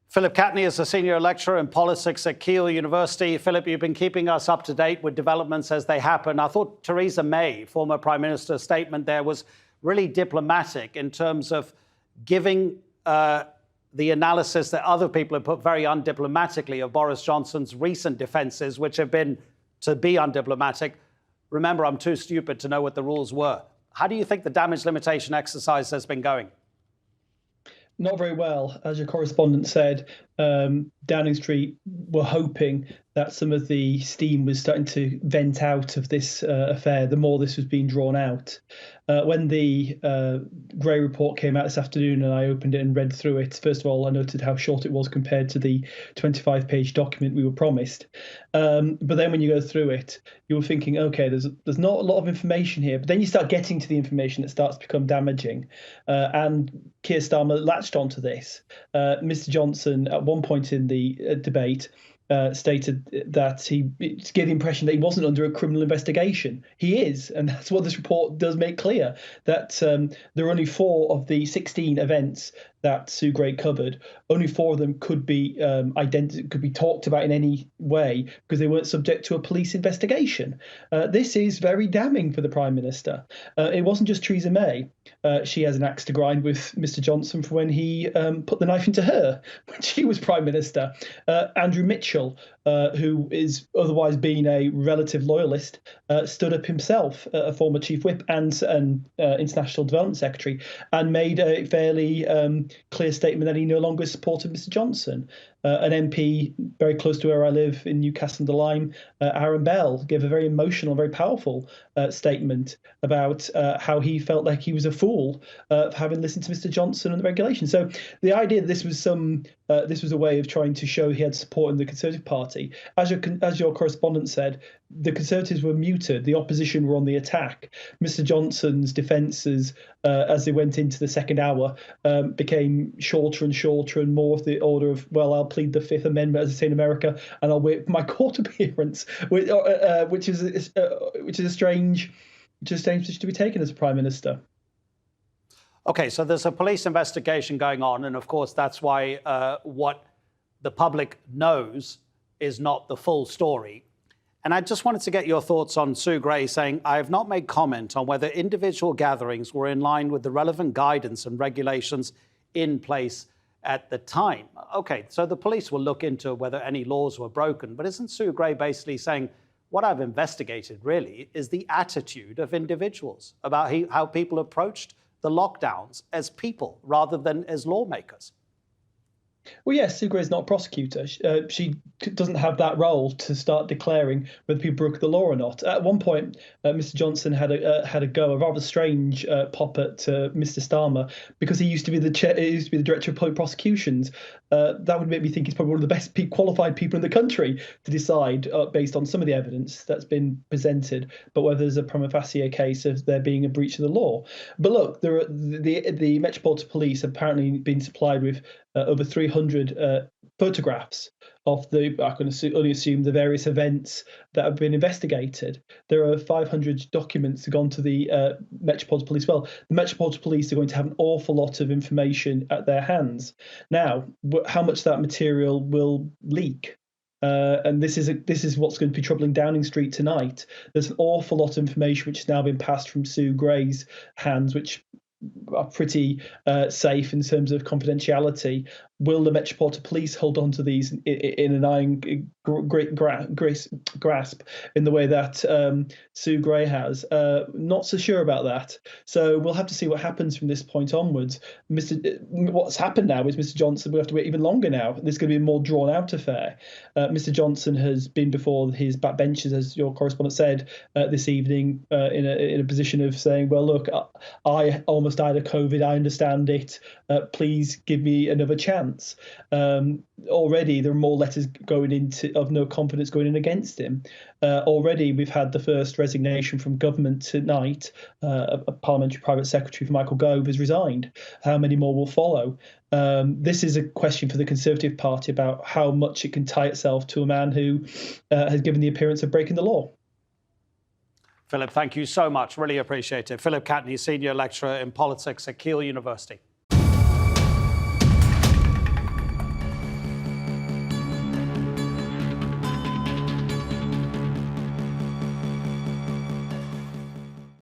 Philip Catney is a senior lecturer in politics at Keele University. Philip, you've been keeping us up to date with developments as they happen. I thought Theresa May, former Prime Minister's statement there was really diplomatic in terms of giving the analysis that other people have put very undiplomatically of Boris Johnson's recent defences, which have been to be undiplomatic. Remember, I'm too stupid to know what the rules were. How do you think the damage limitation exercise has been going? Not very well. As your correspondent said, Downing Street were hoping that some of the steam was starting to vent out of this affair, the more this was being drawn out. When the Gray report came out this afternoon and I opened it and read through it, first of all, I noted how short it was compared to the 25-page document we were promised. But then when you go through it, you were thinking, OK, there's not a lot of information here. But then you start getting to the information that starts to become damaging. And Keir Starmer latched onto this. Mr. Johnson, at one point in the debate, stated that he gave the impression that he wasn't under a criminal investigation. He is, and that's what this report does make clear, that there are only 4 of the 16 events that Sue Gray covered. Only 4 of them could be could be talked about in any way because they weren't subject to a police investigation. This is very damning for the Prime Minister. It wasn't just Theresa May. She has an axe to grind with Mr. Johnson for when he put the knife into her when she was Prime Minister. Andrew Mitchell, who is otherwise being a relative loyalist, stood up himself, a former chief whip and international development secretary, and made a fairly clear statement that he no longer supported Mr. Johnson. An MP very close to where I live in Newcastle-under-Lyme, Aaron Bell, gave a very emotional, very powerful statement about how he felt like he was a fool for having listened to Mr. Johnson and the regulations. So the idea that this was a way of trying to show he had support in the Conservative Party, as your correspondent said, the Conservatives were muted. The opposition were on the attack. Mr. Johnson's defences, as they went into the second hour, became shorter and shorter and more of the order of, well, I'll plead the Fifth Amendment, as they say in America, and I'll wait for my court appearance, which is a strange position to be taken as a Prime Minister. OK, so there's a police investigation going on. And of course, that's why what the public knows is not the full story. And I just wanted to get your thoughts on Sue Gray saying, I have not made comment on whether individual gatherings were in line with the relevant guidance and regulations in place at the time. OK, so the police will look into whether any laws were broken. But isn't Sue Gray basically saying, what I've investigated really is the attitude of individuals about how people approached the lockdowns as people rather than as lawmakers? Well, yes, Sue Gray is not a prosecutor. She doesn't have that role to start declaring whether people broke the law or not. At one point, Mr. Johnson had a rather strange pop at Mr. Starmer because he used to be the director of public prosecutions. That would make me think he's probably one of the best qualified people in the country to decide, based on some of the evidence that's been presented, but whether there's a prima facie case of there being a breach of the law. But look, the Metropolitan Police have apparently been supplied with over 300 photographs of I can only assume the various events that have been investigated. There are 500 documents gone to the Metropolitan Police. Well, the Metropolitan Police are going to have an awful lot of information at their hands. Now, how much that material will leak? And this is what's going to be troubling Downing Street tonight. There's an awful lot of information which has now been passed from Sue Gray's hands, which are pretty safe in terms of confidentiality. Will the Metropolitan Police hold on to these in an iron grasp in the way that Sue Gray has? Not so sure about that. So we'll have to see what happens from this point onwards. What's happened now is Mr. Johnson will have to wait even longer now. This is going to be a more drawn-out affair. Mr. Johnson has been before his backbenchers, as your correspondent said this evening, in a position of saying, well, look, I almost died of COVID. I understand it. Please give me another chance. Already there are more letters of no confidence going in against him. Already we've had the first resignation from government tonight. A parliamentary private secretary for Michael Gove has resigned. How many more will follow? This is a question for the Conservative Party about how much it can tie itself to a man who has given the appearance of breaking the law. Philip, thank you so much. Really appreciate it. Philip Catney, senior lecturer in politics at Keele University.